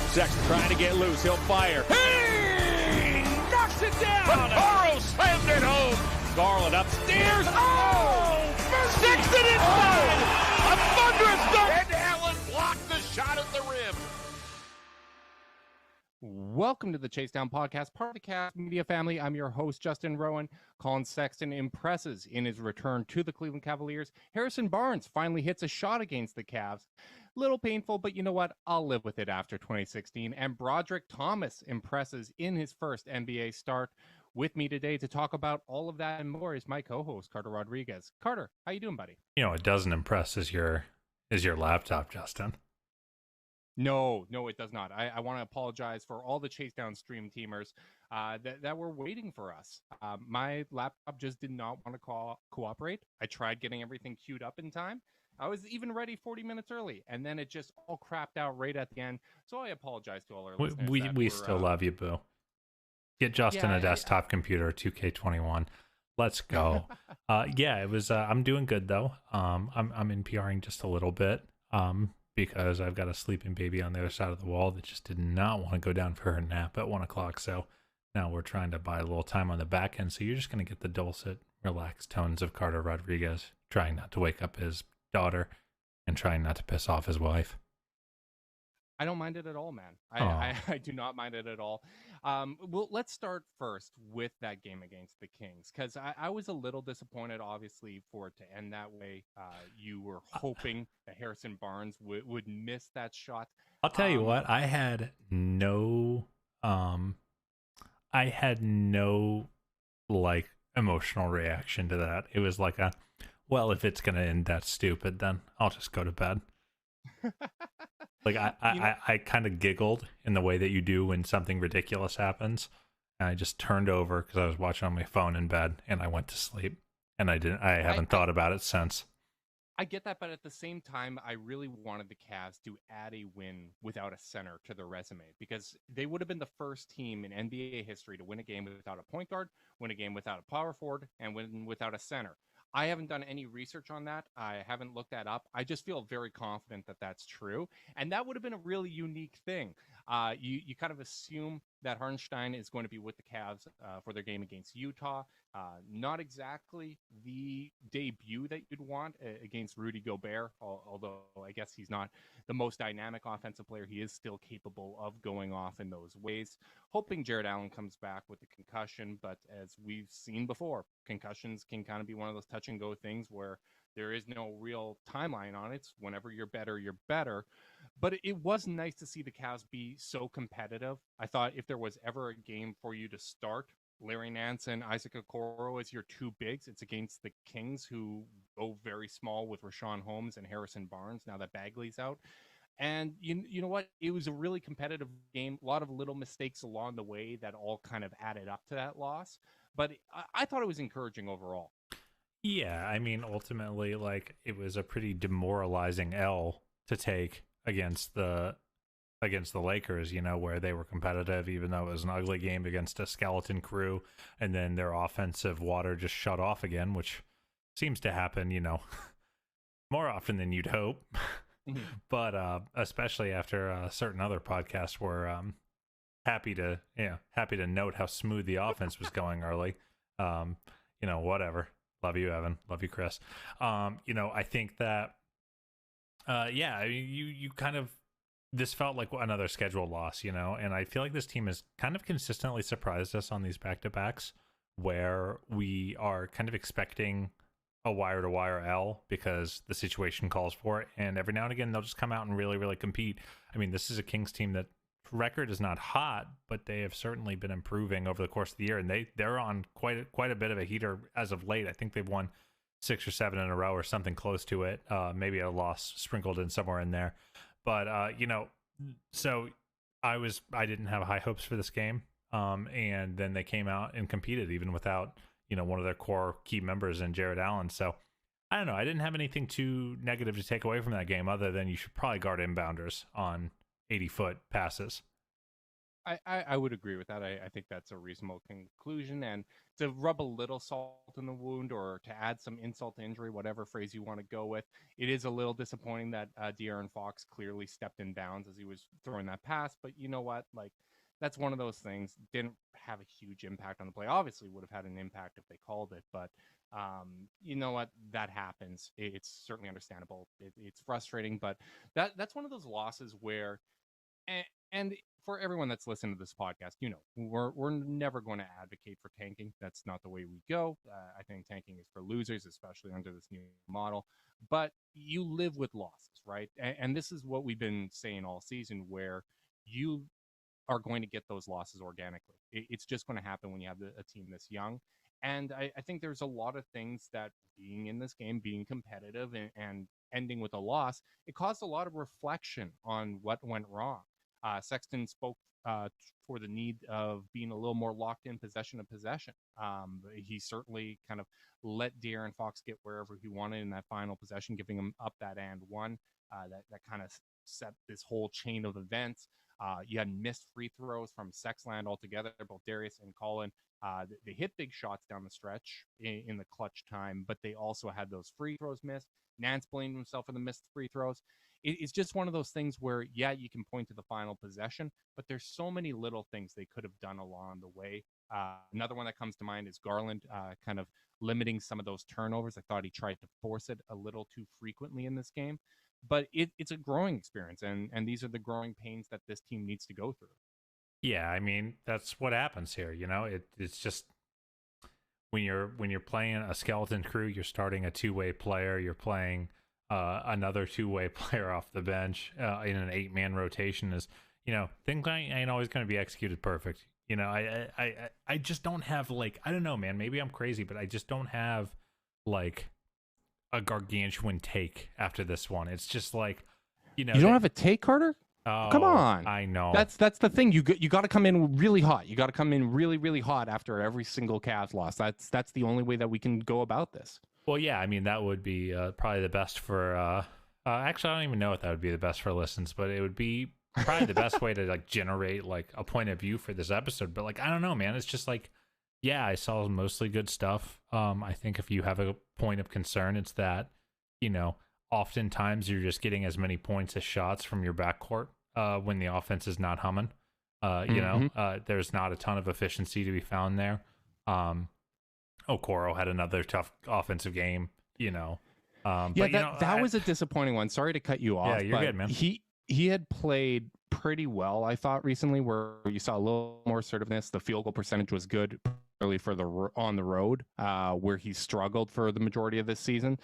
Sexton trying to get loose. He'll fire. Hey! Knocks it down. Burrow slammed it home. Garland upstairs. Oh! Sexton inside. A thunderous dunk. And Allen blocked the shot at the rim. Welcome to the Chase Down Podcast, part of the Cavs Media family. I'm your host, Justin Rowan. Colin Sexton impresses in his return to the Cleveland Cavaliers. Harrison Barnes finally hits a shot against the Cavs. Little painful, but you know what? I'll live with it after 2016. And Broderick Thomas impresses in his first NBA start. With me today to talk about all of that and more is my co-host, Carter Rodriguez. Carter, how you doing, buddy? You know, it doesn't impress is your laptop, Justin. No, it does not. I want to apologize for all the Chase Down stream teamers that were waiting for us. My laptop just did not want to cooperate. I tried getting everything queued up in time. I was even ready 40 minutes early, and then it just all crapped out right at the end. So I apologize to all our listeners. We still love you, boo. Get Justin a desktop computer, 2K21. Let's go. It was. I'm doing good though. I'm NPRing just a little bit. Because I've got a sleeping baby on the other side of the wall that just did not want to go down for her nap at 1 o'clock. So now we're trying to buy a little time on the back end. So you're just going to get the dulcet, relaxed tones of Carter Rodriguez, trying not to wake up his daughter and trying not to piss off his wife. I don't mind it at all, man. I do not mind it at all. Well, let's start first with that game against the Kings, because I was a little disappointed, obviously, for it to end that way. You were hoping that Harrison Barnes would miss that shot. I'll tell you what, I had no like emotional reaction to that. It was like well, if it's gonna end that stupid, then I'll just go to bed. Like I kind of giggled in the way that you do when something ridiculous happens, and I just turned over because I was watching on my phone in bed, and I went to sleep, and I haven't thought about it since. I get that, but at the same time, I really wanted the Cavs to add a win without a center to their resume, because they would have been the first team in NBA history to win a game without a point guard, win a game without a power forward, and win without a center. I haven't done any research on that. I haven't looked that up. I just feel very confident that that's true. And that would have been a really unique thing. You kind of assume that Hartenstein is going to be with the Cavs for their game against Utah. Not exactly the debut that you'd want against Rudy Gobert, although I guess he's not the most dynamic offensive player. He is still capable of going off in those ways. Hoping Jared Allen comes back with the concussion, but as we've seen before, concussions can kind of be one of those touch and go things where there is no real timeline on it. It's whenever you're better, you're better. But it was nice to see the Cavs be so competitive. I thought if there was ever a game for you to start Larry Nance and Isaac Okoro as your two bigs, it's against the Kings, who go very small with Rashawn Holmes and Harrison Barnes now that Bagley's out. And you know what? It was a really competitive game. A lot of little mistakes along the way that all kind of added up to that loss. But I thought it was encouraging overall. Yeah, I mean, ultimately, like, it was a pretty demoralizing L to take against the Lakers, you know, where they were competitive, even though it was an ugly game against a skeleton crew, and then their offensive water just shut off again, which seems to happen, you know, more often than you'd hope. Mm-hmm. But especially after certain other podcasts were happy to note how smooth the offense was going early. You know, whatever. Love you, Evan. Love you, Chris. You know, I think that yeah, I mean, you kind of, this felt like another schedule loss, you know, and I feel like this team has kind of consistently surprised us on these back-to-backs where we are kind of expecting a wire-to-wire L because the situation calls for it, and every now and again they'll just come out and really, really compete. I mean, this is a Kings team that record is not hot, but they have certainly been improving over the course of the year, and they're on quite a bit of a heater as of late. I think they've won 6 or 7 in a row or something close to it, maybe a loss sprinkled in somewhere in there. But you know, so I didn't have high hopes for this game, and then they came out and competed even without, you know, one of their core key members in Jared Allen. So I don't know, I didn't have anything too negative to take away from that game other than you should probably guard inbounders on 80-foot passes. I would agree with that. I think that's a reasonable conclusion. And to rub a little salt in the wound, or to add some insult to injury, whatever phrase you want to go with, it is a little disappointing that De'Aaron Fox clearly stepped in bounds as he was throwing that pass. But you know what? Like, that's one of those things. Didn't have a huge impact on the play. Obviously would have had an impact if they called it. But you know what? That happens. It's certainly understandable. It's frustrating. But that's one of those losses where... And for everyone that's listened to this podcast, you know, we're never going to advocate for tanking. That's not the way we go. I think tanking is for losers, especially under this new model. But you live with losses, right? And this is what we've been saying all season, where you are going to get those losses organically. It's just going to happen when you have a team this young. And I think there's a lot of things that being in this game, being competitive and ending with a loss, it caused a lot of reflection on what went wrong. Sexton spoke for the need of being a little more locked in possession. He certainly kind of let De'Aaron Fox get wherever he wanted in that final possession, giving him up that and one. That kind of set this whole chain of events. You had missed free throws from Sexland altogether. Both Darius and Colin, they hit big shots down the stretch in the clutch time, but they also had those free throws missed. Nance blamed himself for the missed free throws. It's just one of those things where, yeah, you can point to the final possession, but there's so many little things they could have done along the way. Another one that comes to mind is Garland kind of limiting some of those turnovers. I thought he tried to force it a little too frequently in this game, but it's a growing experience, and these are the growing pains that this team needs to go through. Yeah, I mean, that's what happens here. You know, it's just when you're playing a skeleton crew, you're starting a two-way player, you're playing another two-way player off the bench in an 8-man rotation. Is, you know, things ain't always going to be executed perfect. You know, I just don't have, like, I don't know, man, maybe I'm crazy, but I just don't have like a gargantuan take after this one. It's just like, you know, you don't have a take, Carter? Oh, come on. I know. That's the thing. You got to come in really hot. You got to come in really, really hot after every single Cavs loss. That's the only way that we can go about this. Well, yeah, I mean, that would be probably the best for actually, I don't even know if that would be the best for listens, but it would be probably the best way to like generate like a point of view for this episode. But like, I don't know, man, it's just like, yeah, I saw mostly good stuff. I think if you have a point of concern, it's that, you know, oftentimes you're just getting as many points as shots from your backcourt when the offense is not humming. You know, there's not a ton of efficiency to be found there. Okoro had another tough offensive game, you know. Yeah, but, you know, that was a disappointing one. Sorry to cut you off. Yeah, you're good, man. He had played pretty well, I thought, recently, where you saw a little more assertiveness. The field goal percentage was good early for on the road, where he struggled for the majority of this season.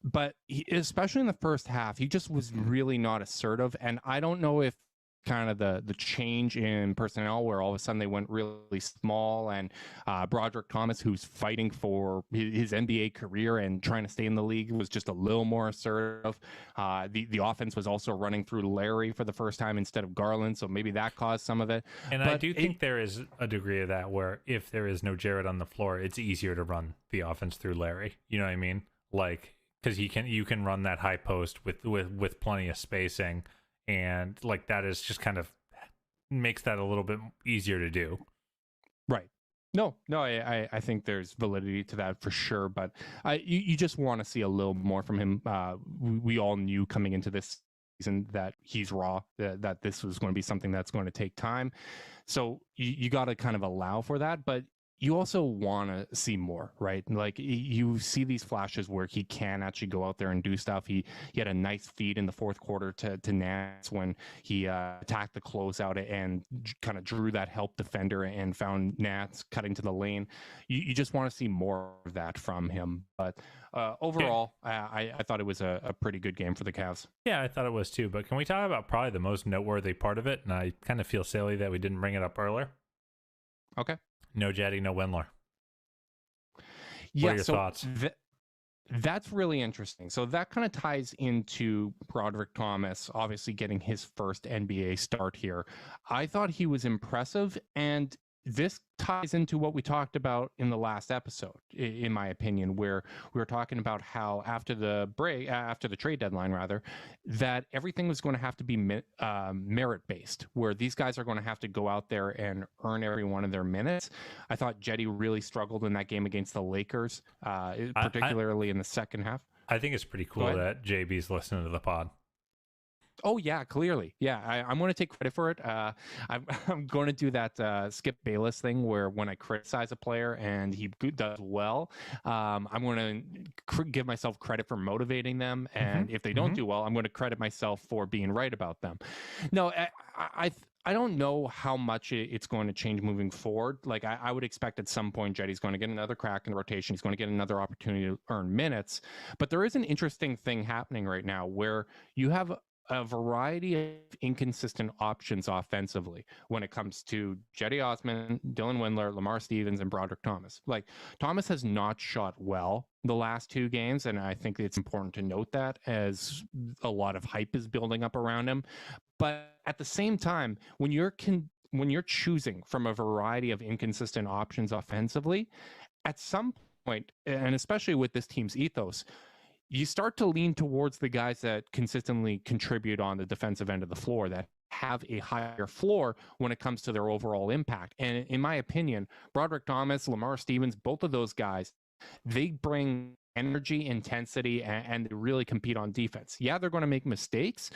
But especially in the first half, he just was really not assertive. And I don't know if kind of the change in personnel where all of a sudden they went really small, and Broderick Thomas, who's fighting for his NBA career and trying to stay in the league, was just a little more assertive. The offense was also running through Larry for the first time instead of Garland, so maybe that caused some of it. And I do think there is a degree of that where if there is no Jared on the floor, it's easier to run the offense through Larry. You know what I mean? Like, because you can run that high post with plenty of spacing. And like that is just kind of makes that a little bit easier to do. Right. No, I think there's validity to that for sure. But you just want to see a little more from him. We all knew coming into this season that he's raw, that this was going to be something that's going to take time. So you got to kind of allow for that. But you also want to see more, right? Like you see these flashes where he can actually go out there and do stuff. He had a nice feed in the fourth quarter to Nance when he attacked the closeout and kind of drew that help defender and found Nance cutting to the lane. You just want to see more of that from him. But overall, I thought it was a pretty good game for the Cavs. Yeah, I thought it was too. But can we talk about probably the most noteworthy part of it? And I kind of feel silly that we didn't bring it up earlier. Okay. No Jetty, no Windler. Yeah, what are your thoughts? That's really interesting. So that kind of ties into Broderick Thomas, obviously getting his first NBA start here. I thought he was impressive, and this ties into what we talked about in the last episode, in my opinion, where we were talking about how after the trade deadline, rather, that everything was going to have to be merit-based, where these guys are going to have to go out there and earn every one of their minutes. I thought Jetty really struggled in that game against the Lakers, particularly in the second half. I think it's pretty cool that JB's listening to the pod. Oh yeah, clearly. Yeah, I'm going to take credit for it. I'm going to do that Skip Bayless thing where when I criticize a player and he does well, I'm going to give myself credit for motivating them, and if they don't do well, I'm going to credit myself for being right about them. No, I don't know how much it's going to change moving forward. Like I would expect at some point Jetty's going to get another crack in the rotation. He's going to get another opportunity to earn minutes. But there is an interesting thing happening right now where you have a variety of inconsistent options offensively when it comes to Jetty Osman, Dylan Windler, Lamar Stevens, and Broderick Thomas. Like Thomas has not shot well the last two games, and I think it's important to note that as a lot of hype is building up around him. But at the same time, when you're choosing from a variety of inconsistent options offensively, at some point, and especially with this team's ethos, you start to lean towards the guys that consistently contribute on the defensive end of the floor, that have a higher floor when it comes to their overall impact. And in my opinion, Broderick Thomas, Lamar Stevens, both of those guys, they bring energy, intensity, and they really compete on defense. Yeah, they're going to make mistakes,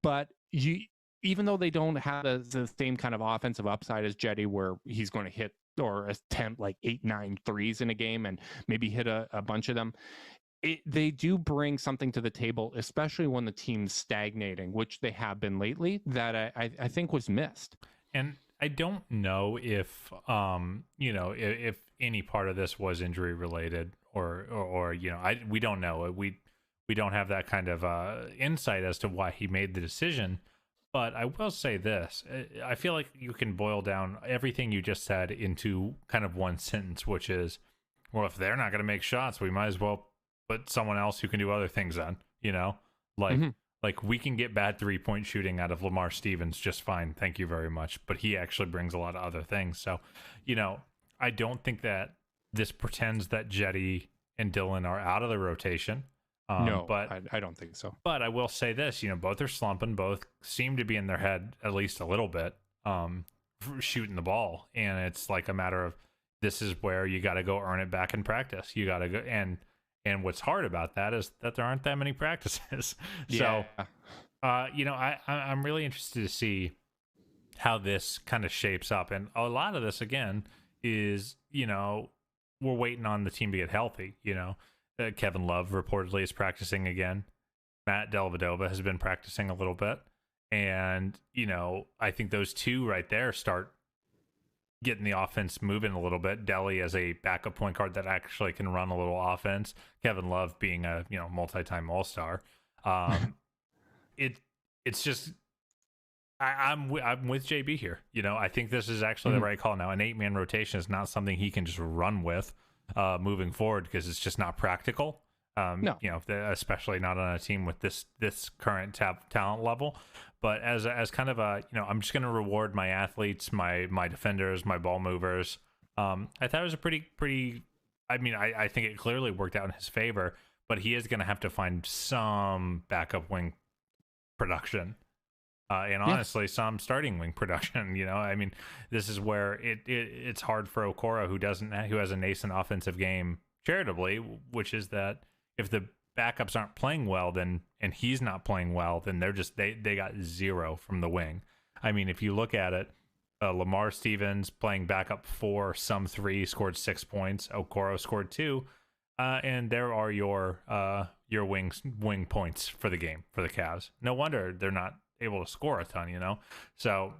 but even though they don't have the same kind of offensive upside as Jetty, where he's going to hit or attempt like 8-9 threes in a game and maybe hit a bunch of them, they do bring something to the table, especially when the team's stagnating, which they have been lately, that I think was missed. And I don't know if if any part of this was injury related or we don't know. We don't have that kind of insight as to why he made the decision. But I will say this: I feel like you can boil down everything you just said into kind of one sentence, which is, well, if they're not going to make shots, we might as well put someone else who can do other things on, like we can get bad 3-point shooting out of Lamar Stevens just fine. Thank you very much. But he actually brings a lot of other things. So, I don't think that this pretends that Jetty and Dillon are out of the rotation. No, but I don't think so. But I will say this, both are slumping. Both seem to be in their head at least a little bit, shooting the ball. And it's like a matter of, this is where you got to go earn it back in practice. You got to go. And what's hard about that is that there aren't that many practices. Yeah. So, I'm really interested to see how this kind of shapes up. And a lot of this, again, is, we're waiting on the team to get healthy. Kevin Love reportedly is practicing again. Matt Dellavedova has been practicing a little bit. And, I think those two right there start getting the offense moving a little bit. Delly as a backup point guard that actually can run a little offense. Kevin Love being a, multi-time All-Star. It's just, I'm with JB here. I think this is actually the right call. Now, an 8-man rotation is not something he can just run with moving forward, because it's just not practical. No. Especially not on a team with this current talent level. But as kind of a, I'm just going to reward my athletes, my defenders, my ball movers. I thought it was a pretty. I mean, I think it clearly worked out in his favor, but he is going to have to find some backup wing production. And honestly, some starting wing production. I mean, this is where it's hard for Okoro, who has a nascent offensive game, charitably, which is that if the backups aren't playing well, and he's not playing well, then they're just they got zero from the wing. I mean, if you look at it, Lamar Stevens playing backup 4, some 3, scored 6 points. Okoro scored 2, and there are your wing points for the game for the Cavs. No wonder they're not able to score a ton. So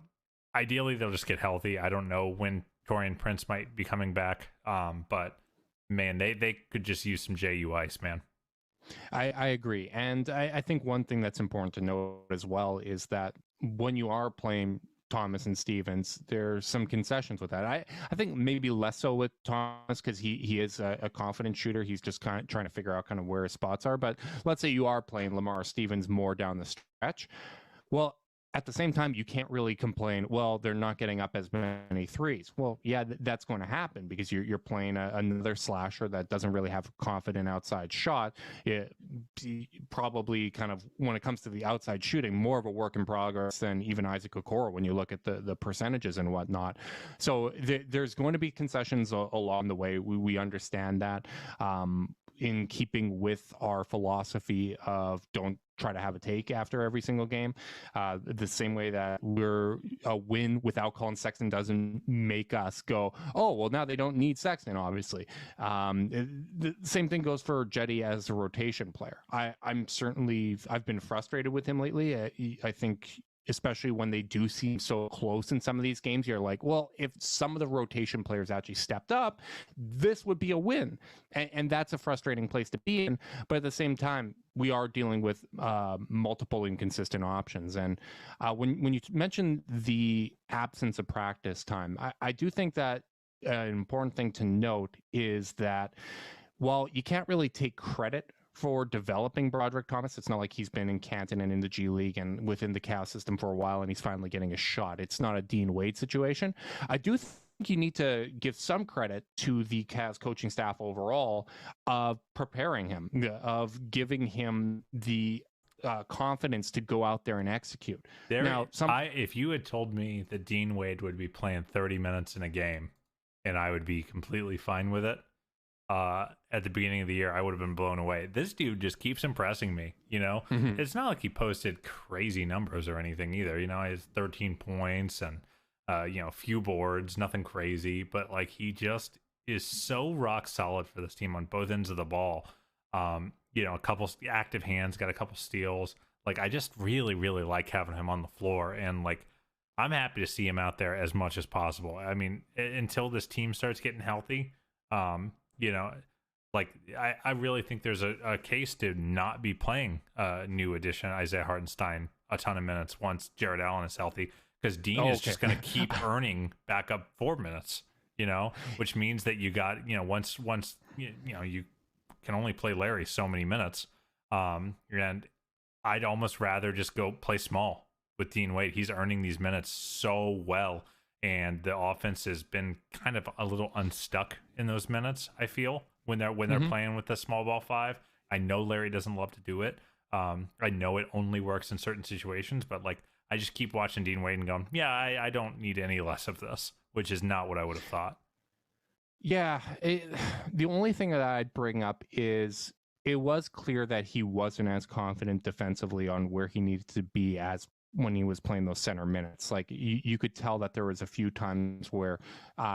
ideally they'll just get healthy. I don't know when Taurean Prince might be coming back, but man, they could just use some JU ice, man. I agree. And I think one thing that's important to note as well is that when you are playing Thomas and Stevens, there's some concessions with that. I think maybe less so with Thomas, because he is a confident shooter. He's just kind of trying to figure out kind of where his spots are. But let's say you are playing Lamar Stevens more down the stretch. Well, at the same time, you can't really complain, well, they're not getting up as many threes. Well, yeah, that's going to happen because you're playing another slasher that doesn't really have a confident outside shot. It probably kind of, when it comes to the outside shooting, more of a work in progress than even Isaac Okoro when you look at the percentages and whatnot. So there's going to be concessions along the way. We understand that. In keeping with our philosophy of don't try to have a take after every single game, the same way that a win without Colin Sexton doesn't make us go, oh, well, now they don't need Sexton, obviously. The same thing goes for Jetty as a rotation player. I've been frustrated with him lately. I think especially when they do seem so close in some of these games, you're like, well, if some of the rotation players actually stepped up, this would be a win. And that's a frustrating place to be in. But at the same time, we are dealing with multiple inconsistent options. And when you mention the absence of practice time, I do think that an important thing to note is that while you can't really take credit for developing Broderick Thomas, it's not like he's been in Canton and in the G League and within the Cavs system for a while and he's finally getting a shot. It's not a Dean Wade situation. I do think you need to give some credit to the Cavs coaching staff overall of preparing him, of giving him the confidence to go out there and execute. If you had told me that Dean Wade would be playing 30 minutes in a game and I would be completely fine with it, at the beginning of the year, I would have been blown away. This dude just keeps impressing me. It's not like he posted crazy numbers or anything either. He has 13 points and a few boards, nothing crazy, but like he just is so rock solid for this team on both ends of the ball. A couple active hands, got a couple steals. Like I just really, really like having him on the floor, and like I'm happy to see him out there as much as possible. I mean, until this team starts getting healthy. I really think there's a case to not be playing new addition Isaiah Hartenstein a ton of minutes once Jared Allen is healthy, because Dean is just going to keep earning backup 4 minutes, which means that you got, once you can only play Larry so many minutes. And I'd almost rather just go play small with Dean Wade. He's earning these minutes so well. And the offense has been kind of a little unstuck in those minutes, I feel. when they're playing with the small ball five. I know Larry doesn't love to do it. I know it only works in certain situations, but like I just keep watching Dean Wade and going, yeah, I don't need any less of this, which is not what I would have thought. Yeah, the only thing that I'd bring up is it was clear that he wasn't as confident defensively on where he needed to be as when he was playing those center minutes. Like you could tell that there was a few times where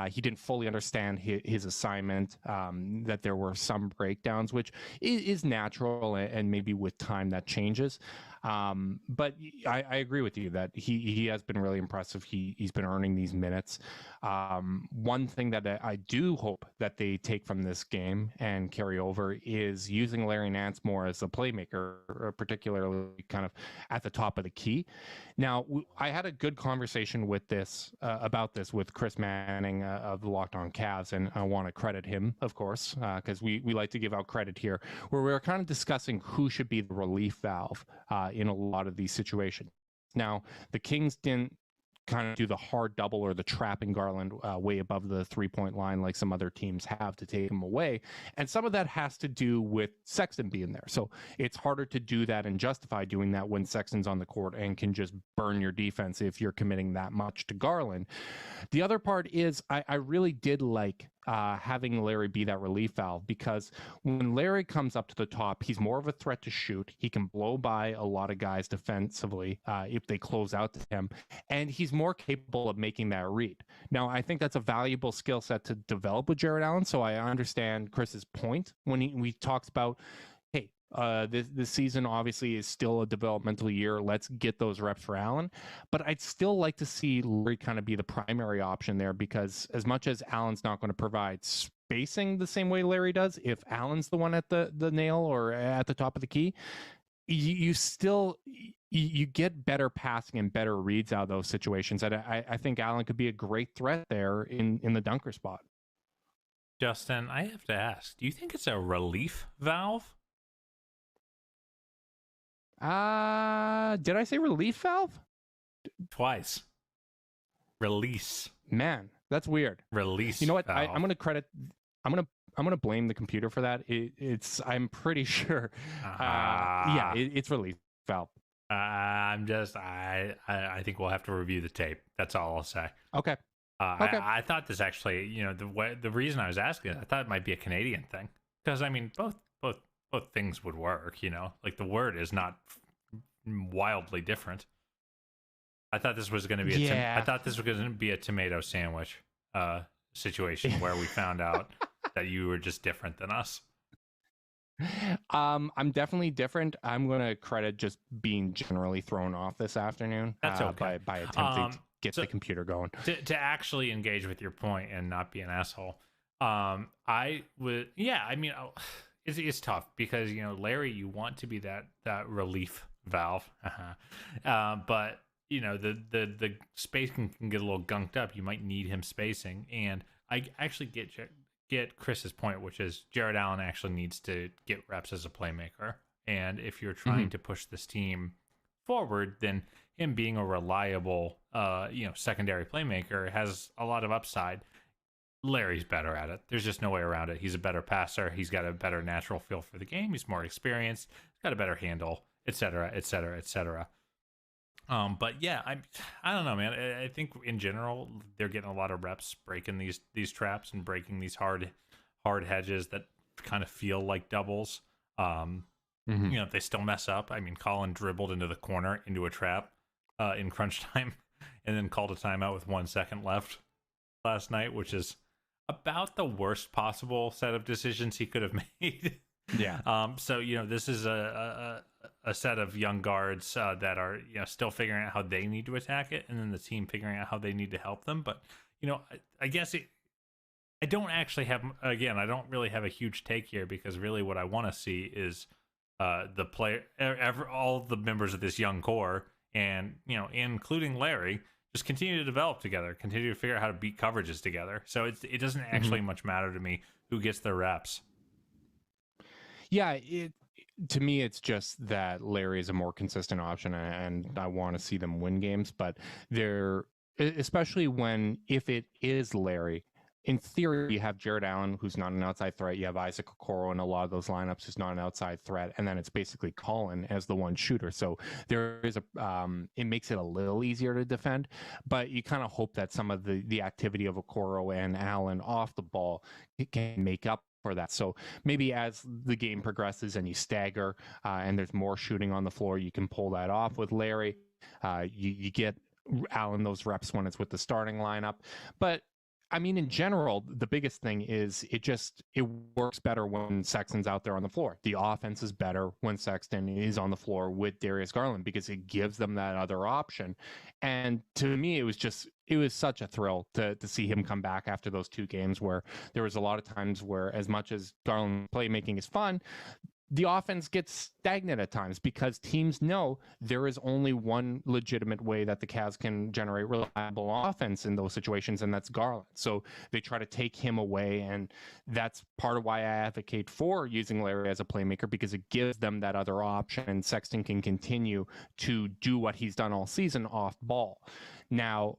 he didn't fully understand his assignment, that there were some breakdowns, which is natural, and maybe with time that changes. But I agree with you that he has been really impressive. He's been earning these minutes. One thing that I do hope that they take from this game and carry over is using Larry Nance more as a playmaker, particularly kind of at the top of the key. Now, I had a good conversation with about this with Chris Manning of the Locked On Cavs, and I want to credit him, of course, because we like to give out credit here, where we were kind of discussing who should be the relief valve in a lot of these situations. Now, the Kings didn't kind of do the hard double or the trapping Garland way above the 3-point line like some other teams have to take him away. And some of that has to do with Sexton being there. So it's harder to do that and justify doing that when Sexton's on the court and can just burn your defense if you're committing that much to Garland. The other part is I really did like having Larry be that relief valve, because when Larry comes up to the top, he's more of a threat to shoot. He can blow by a lot of guys defensively if they close out to him, and he's more capable of making that read. Now, I think that's a valuable skill set to develop with Jared Allen, so I understand Chris's point when he talks about, hey, this season obviously is still a developmental year. Let's get those reps for Allen. But I'd still like to see Larry kind of be the primary option there, because as much as Allen's not going to provide spacing the same way Larry does, if Allen's the one at the nail or at the top of the key, you still get better passing and better reads out of those situations. And I think Allen could be a great threat there in the dunker spot. Justin, I have to ask, do you think it's a relief valve? Did I say relief valve? Twice. Release. Man, that's weird. Release. You know what? Valve. I'm gonna blame the computer for that. I'm pretty sure. It's relief valve. I think we'll have to review the tape. That's all I'll say. Okay. Okay. I thought this actually, the reason I was asking, I thought it might be a Canadian thing, because I mean, both things would work. Like the word is not wildly different. I thought this was going to be I thought this was going to be a tomato sandwich situation where we found out that you were just different than us. I'm definitely different. I'm going to credit just being generally thrown off this afternoon. That's okay. By attempting to get the computer going. To actually engage with your point and not be an asshole. I would, it's tough because, Larry, you want to be that relief valve. But the spacing can get a little gunked up. You might need him spacing. And I actually get Chris's point, which is Jared Allen actually needs to get reps as a playmaker. And if you're trying to push this team forward, then him being a reliable, secondary playmaker has a lot of upside. Larry's better at it. There's just no way around it. He's a better passer. He's got a better natural feel for the game. He's more experienced. He's got a better handle, et cetera, et cetera, et cetera. But yeah, I don't know, man. I think in general they're getting a lot of reps breaking these traps and breaking these hard hedges that kind of feel like doubles. If they still mess up, I mean, Colin dribbled into the corner into a trap in crunch time, and then called a timeout with 1 second left last night, which is about the worst possible set of decisions he could have made. Yeah. So this is a set of young guards that are still figuring out how they need to attack it, and then the team figuring out how they need to help them. But I guess I don't really have a huge take here, because really what I want to see is the player, all the members of this young core, and including Larry, just continue to develop together, continue to figure out how to beat coverages together. So it doesn't actually much matter to me who gets their reps. Yeah, to me, it's just that Larry is a more consistent option, and I want to see them win games. But especially if it is Larry, in theory, you have Jared Allen, who's not an outside threat. You have Isaac Okoro in a lot of those lineups, who's not an outside threat. And then it's basically Colin as the one shooter. So there is it makes it a little easier to defend, but you kind of hope that some of the activity of Okoro and Allen off the ball can make up for that. So maybe as the game progresses and you stagger and there's more shooting on the floor, you can pull that off with Larry. You get Allen those reps when it's with the starting lineup. But I mean, in general, the biggest thing is it works better when Sexton's out there on the floor. The offense is better when Sexton is on the floor with Darius Garland because it gives them that other option. And to me, it was such a thrill to see him come back after those 2 games where there was a lot of times where, as much as Garland playmaking is fun, the offense gets stagnant at times because teams know there is only one legitimate way that the Cavs can generate reliable offense in those situations, and that's Garland. So they try to take him away, and that's part of why I advocate for using Larry as a playmaker, because it gives them that other option, and Sexton can continue to do what he's done all season off ball. Now,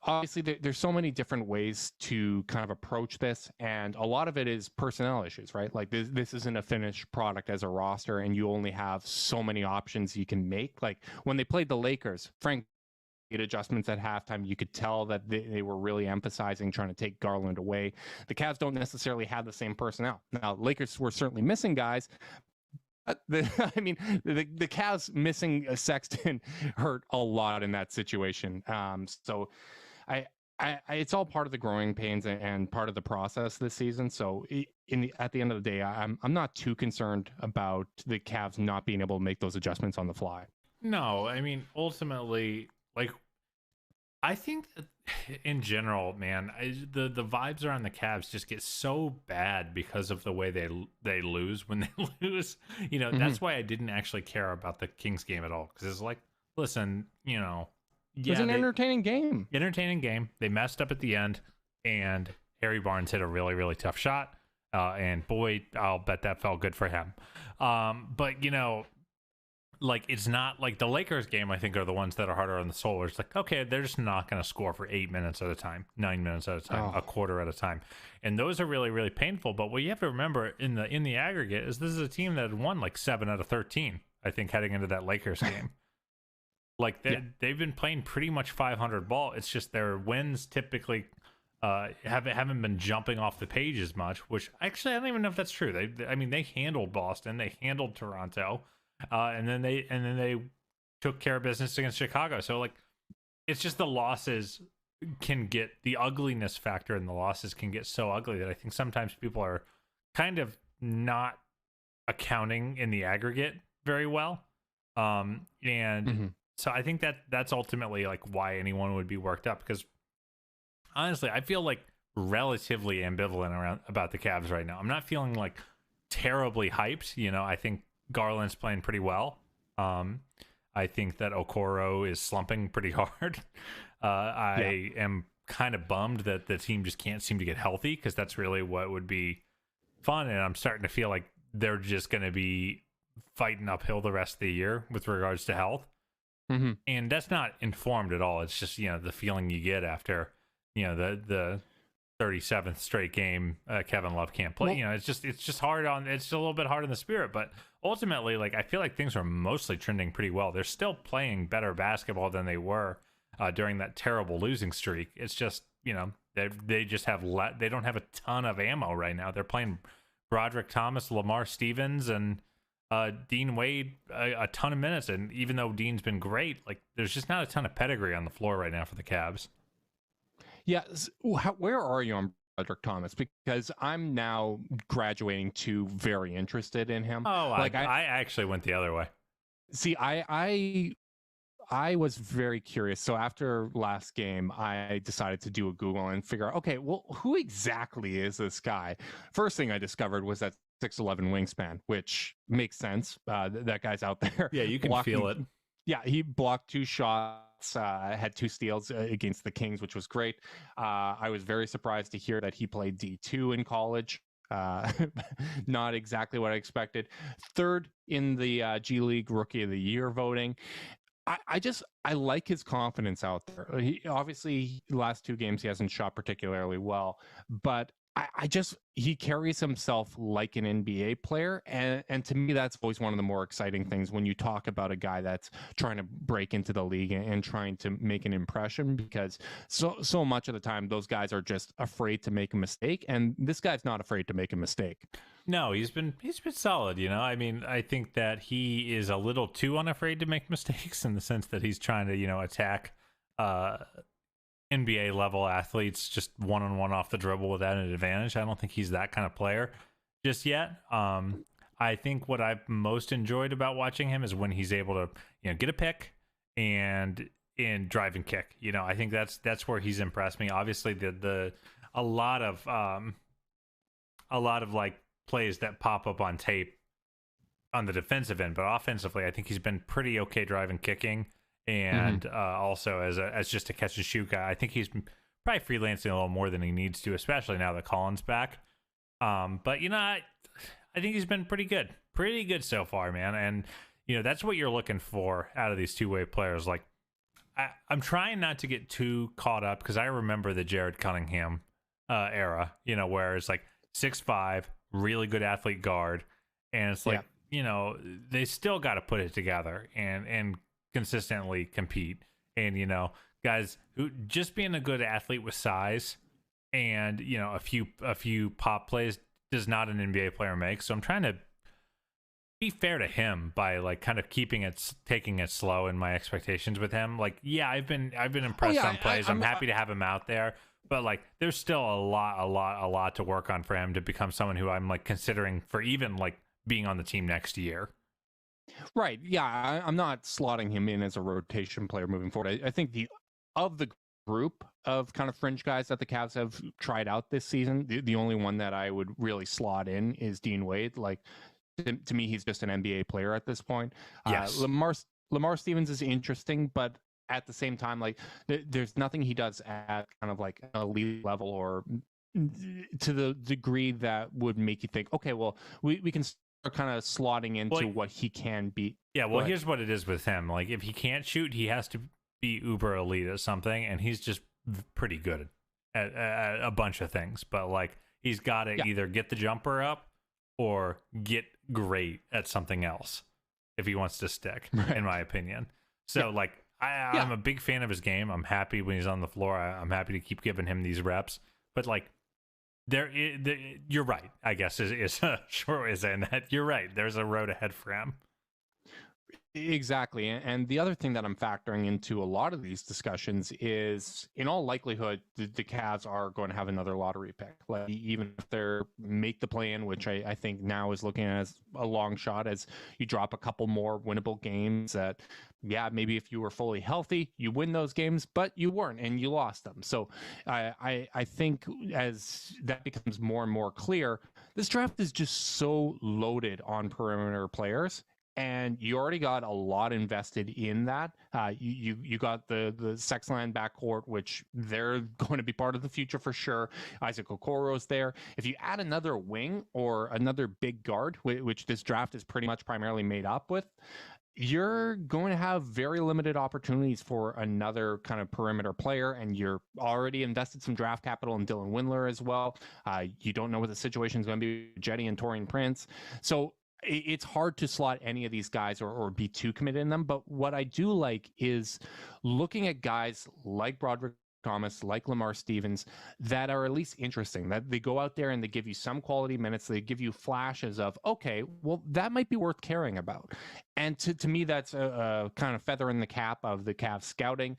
obviously, there's so many different ways to kind of approach this, and a lot of it is personnel issues, right? Like this isn't a finished product as a roster, and you only have so many options you can make. Like when they played the Lakers, Frank made adjustments at halftime. You could tell that they were really emphasizing trying to take Garland away. The Cavs don't necessarily have the same personnel. Now, Lakers were certainly missing guys. The Cavs missing a Sexton hurt a lot in that situation. So it's all part of the growing pains and part of the process this season. So at the end of the day, I'm not too concerned about the Cavs not being able to make those adjustments on the fly. No, I mean, ultimately, like, I think that in general, man, the vibes around the Cavs just get so bad because of the way they lose when they lose. You know, that's why I didn't actually care about the Kings game at all, because it's like, listen, you know, it was an entertaining game. Entertaining game. They messed up at the end, and Harry Barnes hit a really, really tough shot. And boy, I'll bet that felt good for him. But, you know, like, it's not like the Lakers game, I think, are the ones that are harder on the soul. It's like, okay, they're just not going to score for 8 minutes at a time, 9 minutes at a time, a quarter at a time. And those are really, really painful. But what you have to remember in the aggregate is this is a team that had won like 7 out of 13, I think, heading into that Lakers game. Like, they've been playing pretty much 500 ball. It's just their wins typically haven't been jumping off the page as much, which actually I don't even know if that's true. They handled Boston, they handled Toronto, and then they took care of business against Chicago. So, like, it's just the losses can get, the ugliness factor in the losses can get so ugly that I think sometimes people are kind of not accounting in the aggregate very well. So I think that's ultimately like why anyone would be worked up, because honestly, I feel like relatively ambivalent about the Cavs right now. I'm not feeling like terribly hyped. You know, I think Garland's playing pretty well. I think that Okoro is slumping pretty hard. I am kind of bummed that the team just can't seem to get healthy, because that's really what would be fun. And I'm starting to feel like they're just going to be fighting uphill the rest of the year with regards to health. And that's not informed at all. It's just, you know, the feeling you get after, you know, the 37th straight game Kevin Love can't play. Well, you know, it's just hard it's a little bit hard on the spirit, but ultimately, like, I feel like things are mostly trending pretty well. They're still playing better basketball than they were during that terrible losing streak. It's just, you know, they just have they don't have a ton of ammo right now. They're playing Broderick Thomas, Lamar Stevens, and Dean Wade a ton of minutes, and even though Dean's been great, like, there's just not a ton of pedigree on the floor right now for the Cavs. Yeah, where are you on Broderick Thomas? Because I'm now graduating to very interested in him. Oh, like I actually went the other way. See, I was very curious. So after last game, I decided to do a Google and figure out, okay, well, who exactly is this guy? First thing I discovered was that 6'11" wingspan, which makes sense. That guy's out there. Yeah, you can feel it. Yeah, he blocked 2 shots, had 2 steals against the Kings, which was great. I was very surprised to hear that he played D2 in college. Not exactly what I expected. 3rd in the G League Rookie of the Year voting. I like his confidence out there. He obviously last 2 games he hasn't shot particularly well, but he carries himself like an NBA player, and to me that's always one of the more exciting things when you talk about a guy that's trying to break into the league and trying to make an impression, because so much of the time those guys are just afraid to make a mistake, and this guy's not afraid to make a mistake. No, he's been solid, you know. I mean, I think that he is a little too unafraid to make mistakes in the sense that he's trying to, you know, attack NBA level athletes just one-on-one off the dribble without an advantage. I don't think he's that kind of player just yet. I think what I've most enjoyed about watching him is when he's able to, you know, get a pick and drive and kick. You know, I think that's where he's impressed me. Obviously, a lot of like plays that pop up on tape on the defensive end, but offensively, I think he's been pretty okay driving, kicking. And also as just a catch and shoot guy, I think he's probably freelancing a little more than he needs to, especially now that Colin's back. But you know, I think he's been pretty good so far, man. And you know, that's what you're looking for out of these two-way players. Like, I'm trying not to get too caught up because I remember the Jared Cunningham era, you know, where it's like 6'5", really good athlete guard, and it's like, you know, they still got to put it together and consistently compete. And you know, guys who just being a good athlete with size and, you know, a few pop plays does not an NBA player make. So I'm trying to be fair to him by like kind of taking it slow in my expectations with him. Like, yeah, I've been impressed on plays. I'm happy to have him out there, but like there's still a lot to work on for him to become someone who I'm like considering for even like being on the team next year. Right. Yeah, I'm not slotting him in as a rotation player moving forward. I think of the group of kind of fringe guys that the Cavs have tried out this season, the only one that I would really slot in is Dean Wade. Like, to me, he's just an NBA player at this point. Yes. Lamar Stevens is interesting, but at the same time, like there's nothing he does at kind of like an elite level or to the degree that would make you think, okay, well, we can start kind of slotting into what he can be. Yeah, well, here's what it is with him. Like, if he can't shoot, he has to be uber elite at something, and he's just pretty good at a bunch of things. But like, he's got to either get the jumper up or get great at something else if he wants to stick, in my opinion. So like, I'm a big fan of his game. I'm happy when he's on the floor. I'm happy to keep giving him these reps. But like, you're right, I guess is a short way of saying that. You're right. There's a road ahead for him. Exactly. And the other thing that I'm factoring into a lot of these discussions is, in all likelihood, the Cavs are going to have another lottery pick. Like, even if they make the play-in, which I think now is looking as a long shot, as you drop a couple more winnable games that, maybe if you were fully healthy, you win those games, but you weren't and you lost them. So I think as that becomes more and more clear, this draft is just so loaded on perimeter players. And you already got a lot invested in that. You got the Sexland backcourt, which they're going to be part of the future for sure. Isaac Okoro's there. If you add another wing or another big guard, which this draft is pretty much primarily made up with, you're going to have very limited opportunities for another kind of perimeter player, and you're already invested some draft capital in Dylan Windler as well. You don't know what the situation is going to be with Jetty and Taurean Prince. So it's hard to slot any of these guys or be too committed in them. But what I do like is looking at guys like Broderick Thomas, like Lamar Stevens, that are at least interesting, that they go out there and they give you some quality minutes. They give you flashes of, okay, well, that might be worth caring about. And to me, that's a kind of feather in the cap of the Cavs scouting.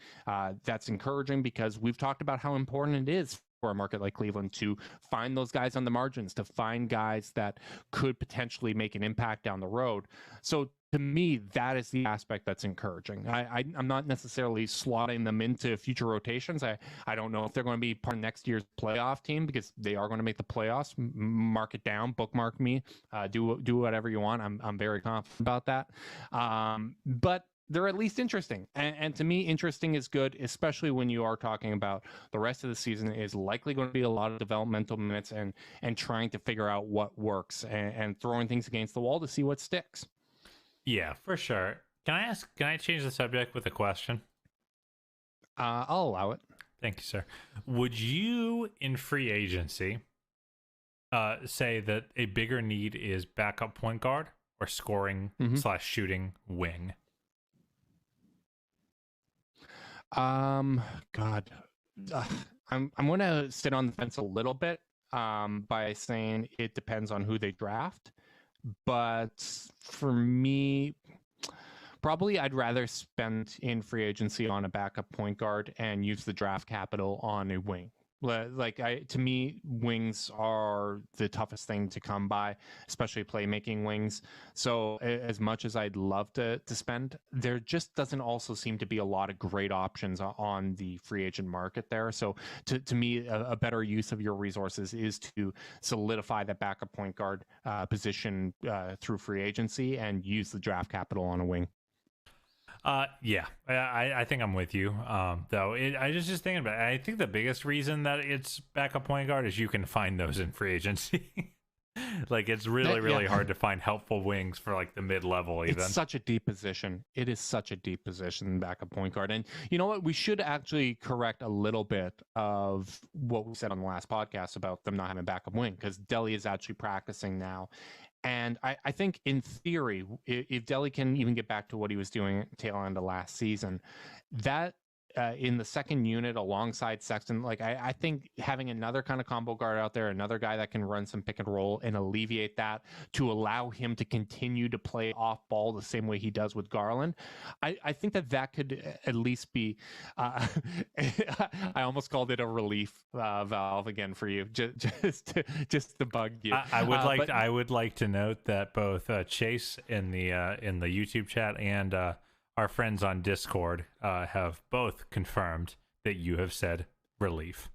That's encouraging because we've talked about how important it is for a market like Cleveland to find those guys on the margins, to find guys that could potentially make an impact down the road. So to me, that is the aspect that's encouraging. I'm not necessarily slotting them into future rotations. I don't know if they're going to be part of next year's playoff team, because they are going to make the playoffs. Mark it down, bookmark me, do whatever you want. I'm very confident about that. But they're at least interesting. And to me, interesting is good, especially when you are talking about the rest of the season is likely going to be a lot of developmental minutes and trying to figure out what works and throwing things against the wall to see what sticks. Yeah, for sure. Can I change the subject with a question? I'll allow it. Thank you, sir. Would you, in free agency, say that a bigger need is backup point guard or scoring / shooting wing? God, I'm going to sit on the fence a little bit by saying it depends on who they draft. But for me, probably I'd rather spend in free agency on a backup point guard and use the draft capital on a wing. To me, wings are the toughest thing to come by, especially playmaking wings. So as much as I'd love to spend, there just doesn't also seem to be a lot of great options on the free agent market there. So to me, a better use of your resources is to solidify that backup point guard position through free agency and use the draft capital on a wing. Yeah, I think I'm with you. Though I was just thinking about it. I think the biggest reason that it's backup point guard is you can find those in free agency. Like it's really hard to find helpful wings for like the mid-level even. It's such a deep position. It is such a deep position, backup point guard. And you know what? We should actually correct a little bit of what we said on the last podcast about them not having backup wing, because Delly is actually practicing now. And I think in theory, if Delly can even get back to what he was doing at tail end of last season, that in the second unit alongside Sexton, like I think having another kind of combo guard out there, another guy that can run some pick and roll and alleviate that to allow him to continue to play off ball the same way he does with Garland, I think that could at least be, I almost called it a relief valve again for you, just to bug you. I would like to note that both Chase in the YouTube chat and our friends on Discord have both confirmed that you have said relief.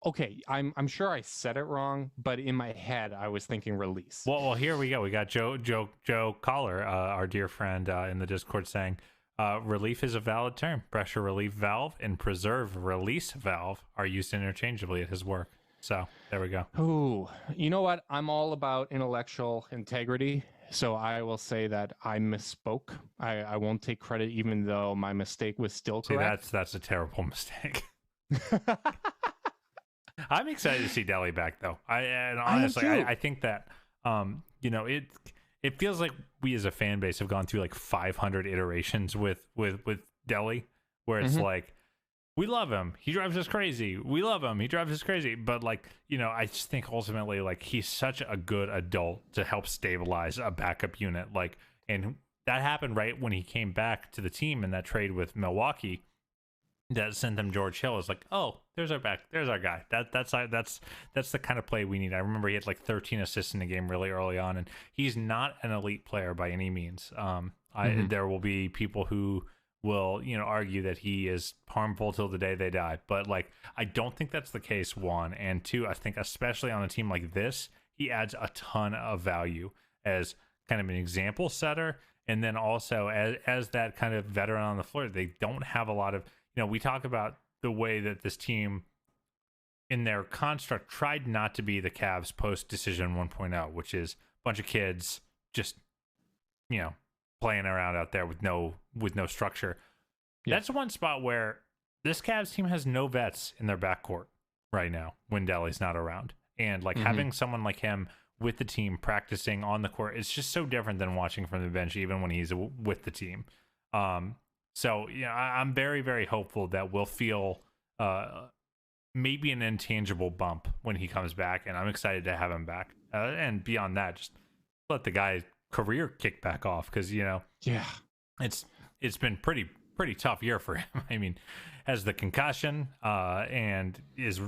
Okay, I'm sure I said it wrong, but in my head I was thinking release. Well, here we go. We got Joe Collar, our dear friend in the Discord, saying relief is a valid term. Pressure relief valve and preserve release valve are used interchangeably at his work. So there we go. Ooh, you know what? I'm all about intellectual integrity. So I will say that I misspoke. I won't take credit, even though my mistake was still correct. See, that's a terrible mistake. I'm excited to see Delly back, though. Honestly, I think that it feels like we as a fan base have gone through like 500 iterations with Delly, where it's like, we love him, he drives us crazy. We love him, he drives us crazy. But like, I just think ultimately, like, he's such a good adult to help stabilize a backup unit. Like, and that happened right when he came back to the team in that trade with Milwaukee that sent them George Hill. Is like, oh, there's our guy. That's the kind of play we need. I remember he had like 13 assists in the game really early on, and he's not an elite player by any means. There will be people who will argue that he is harmful till the day they die, but like, I don't think that's the case, one. And two, I think especially on a team like this, he adds a ton of value as kind of an example setter, and then also as that kind of veteran on the floor. They don't have a lot of, we talk about the way that this team in their construct tried not to be the Cavs post decision 1.0, which is a bunch of kids just playing around out there with no structure. Yeah. That's one spot where this Cavs team has no vets in their backcourt right now when Delly's not around. And like having someone like him with the team practicing on the court, it's just so different than watching from the bench, even when he's with the team. So I'm very, very hopeful that we'll feel maybe an intangible bump when he comes back, and I'm excited to have him back. And beyond that, just let the guy career kick back off, because it's been pretty tough year for him. I mean, has the concussion and is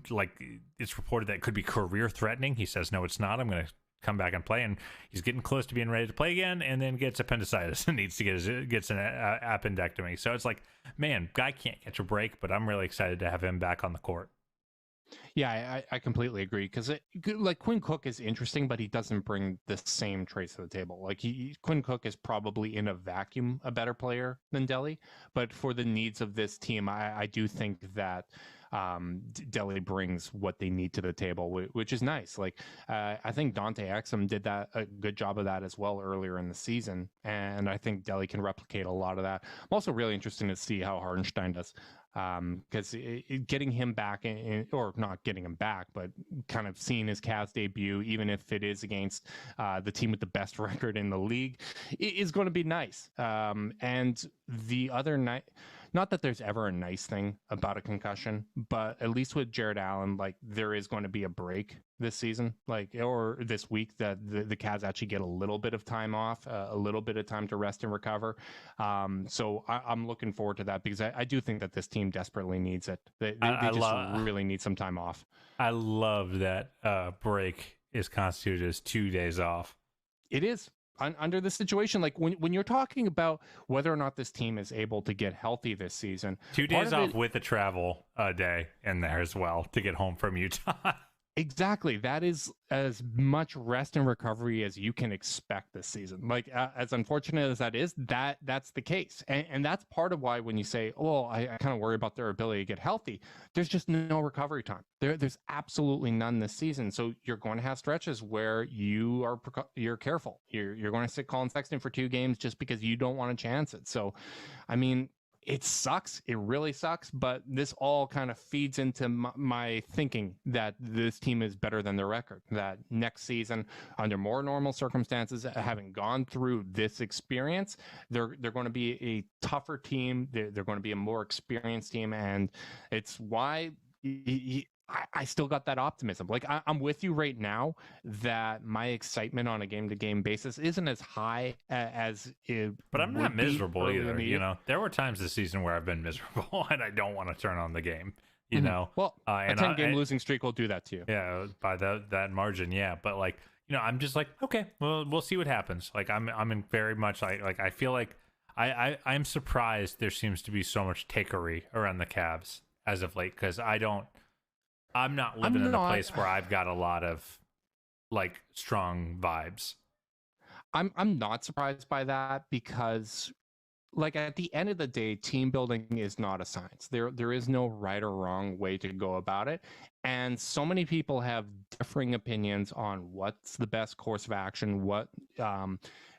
like, it's reported that it could be career threatening. He says no, it's not. I'm going to come back and play, and he's getting close to being ready to play again, and then gets appendicitis and needs to gets an appendectomy. So it's like, man, guy can't catch a break. But I'm really excited to have him back on the court. Yeah, I completely agree, because like Quinn Cook is interesting, but he doesn't bring the same traits to the table. Like Quinn Cook is probably in a vacuum a better player than Delly, but for the needs of this team, I do think that Delhi brings what they need to the table, which is nice. Like I think Dante Exum did a good job of that as well earlier in the season, and I think Delhi can replicate a lot of that. I'm also really interested to see how Hartenstein does, because getting him back or not getting him back, but kind of seeing his Cavs debut, even if it is against the team with the best record in the league, is going to be nice. And the other night, not that there's ever a nice thing about a concussion, but at least with Jared Allen, like there is going to be a break this season, like, or this week, that the Cavs actually get a little bit of time off, a little bit of time to rest and recover. So I'm looking forward to that, because I do think that this team desperately needs it. They really need some time off. I love that break is constituted as 2 days off. It is. Under the situation, like when you're talking about whether or not this team is able to get healthy this season, 2 days off with a travel day in there as well to get home from Utah. Exactly. That is as much rest and recovery as you can expect this season. Like, as unfortunate as that is, that's the case. And that's part of why when you say, oh, I kind of worry about their ability to get healthy, there's just no recovery time. There's absolutely none this season. So you're going to have stretches where you're careful. You're going to sit Colin Sexton for 2 games just because you don't want to chance it. So, I mean, it sucks. It really sucks. But this all kind of feeds into my thinking that this team is better than their record. That next season, under more normal circumstances, having gone through this experience, they're going to be a tougher team. They're going to be a more experienced team. And it's why I still got that optimism. Like I'm with you right now that my excitement on a game-to-game basis isn't as high as it. But I'm not miserable either. You know, there were times this season where I've been miserable and I don't want to turn on the game. You know, well, a 10-game losing streak will do that to you. Yeah, by that margin, yeah. But like, you know, I'm just like, okay, well, we'll see what happens. Like I'm in very much like I feel like I'm surprised there seems to be so much takery around the Cavs as of late, because I'm not living in a place where I've got a lot of like strong vibes. I'm not surprised by that, because like at the end of the day, team building is not a science. There is no right or wrong way to go about it. And so many people have differing opinions on what's the best course of action, what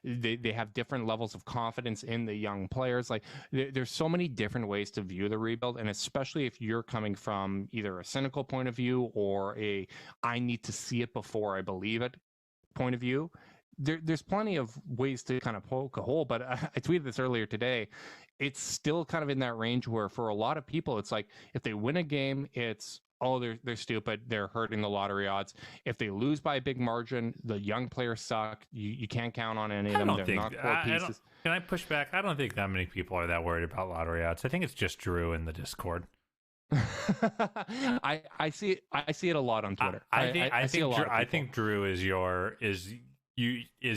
they have different levels of confidence in the young players. Like there's so many different ways to view the rebuild. And especially if you're coming from either a cynical point of view or I need to see it before I believe it point of view, there's plenty of ways to kind of poke a hole. But I tweeted this earlier today. It's still kind of in that range where for a lot of people, it's like if they win a game, it's, oh, they're stupid, they're hurting the lottery odds. If they lose by a big margin, the young players suck. You can't count on any of them. They're not core pieces. Can I push back? I don't think that many people are that worried about lottery odds. I think it's just Drew in the Discord. I see it a lot on Twitter. I think Drew is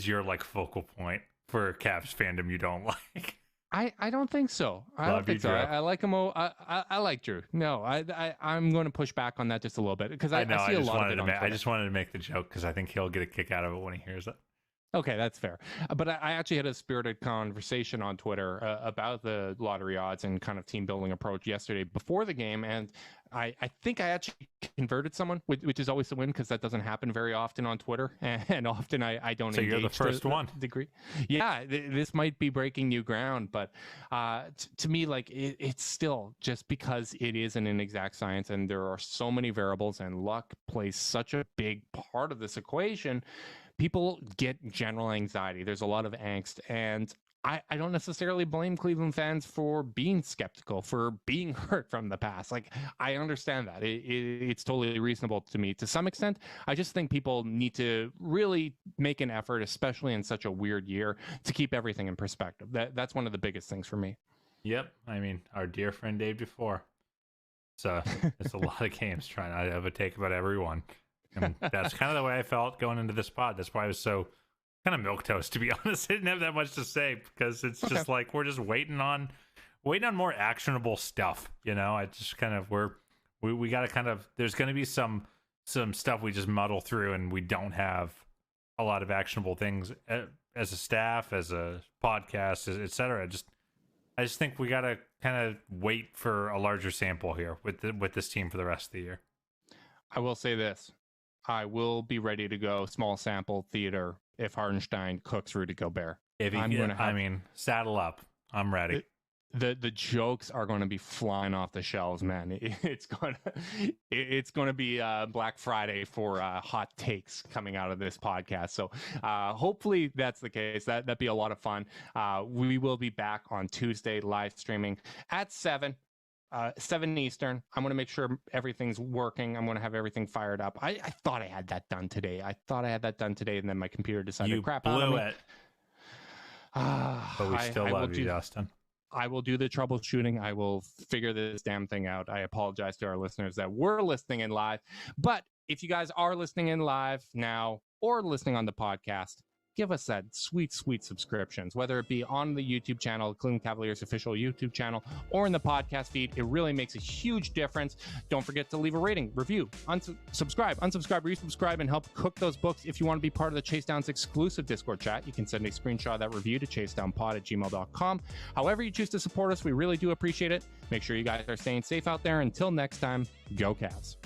your like focal point for Cavs fandom you don't like. I don't think so. I don't think so. I like him. I like Drew. No, I'm going to push back on that just a little bit, because I see a lot of it on Twitter. I just wanted to make the joke because I think he'll get a kick out of it when he hears it. Okay, that's fair. But I actually had a spirited conversation on Twitter about the lottery odds and kind of team building approach yesterday before the game. And I think I actually converted someone, which is always a win, because that doesn't happen very often on Twitter. And often I don't engage. So you're the first one. Degree. Yeah, this might be breaking new ground. But to me, like it's still, just because it isn't an exact science and there are so many variables and luck plays such a big part of this equation, people get general anxiety. There's a lot of angst, and I don't necessarily blame Cleveland fans for being skeptical, for being hurt from the past. Like, I understand that. It's totally reasonable to me to some extent. I just think people need to really make an effort, especially in such a weird year, to keep everything in perspective. That's one of the biggest things for me. Yep. I mean, our dear friend Dave DeFore. So it's a lot of games trying to have a take about everyone. And that's kind of the way I felt going into this pod. That's why I was so kind of milquetoast, to be honest. I didn't have that much to say, because it's just like we're just waiting on more actionable stuff. You know, I just kind of we got to kind of, there's going to be some stuff we just muddle through, and we don't have a lot of actionable things as a staff, as a podcast, etc. Just I just think we got to kind of wait for a larger sample here with this team for the rest of the year. I will say this. I will be ready to go small sample theater if Hartenstein cooks Rudy Gobert. Saddle up. I'm ready. The jokes are going to be flying off the shelves, man. It's going to be Black Friday for hot takes coming out of this podcast. So hopefully that's the case. That'd be a lot of fun. We will be back on Tuesday live streaming at 7 Eastern. I'm going to make sure everything's working. I'm going to have everything fired up. I thought I had that done today. And then my computer decided crap out of me. It. But we still love you, Justin. I will do the troubleshooting. I will figure this damn thing out. I apologize to our listeners that were listening in live. But if you guys are listening in live now or listening on the podcast, give us that sweet subscriptions, whether it be on the YouTube channel, Cleveland Cavaliers official YouTube channel, or in the podcast feed. It really makes a huge difference. Don't forget to leave a rating, review, unsubscribe, resubscribe, and help cook those books. If you want to be part of the Chase Downs exclusive Discord chat, you can send a screenshot of that review to chasedownpod@gmail.com. However you choose to support us, we really do appreciate it. Make sure you guys are staying safe out there. Until next time, go Cavs.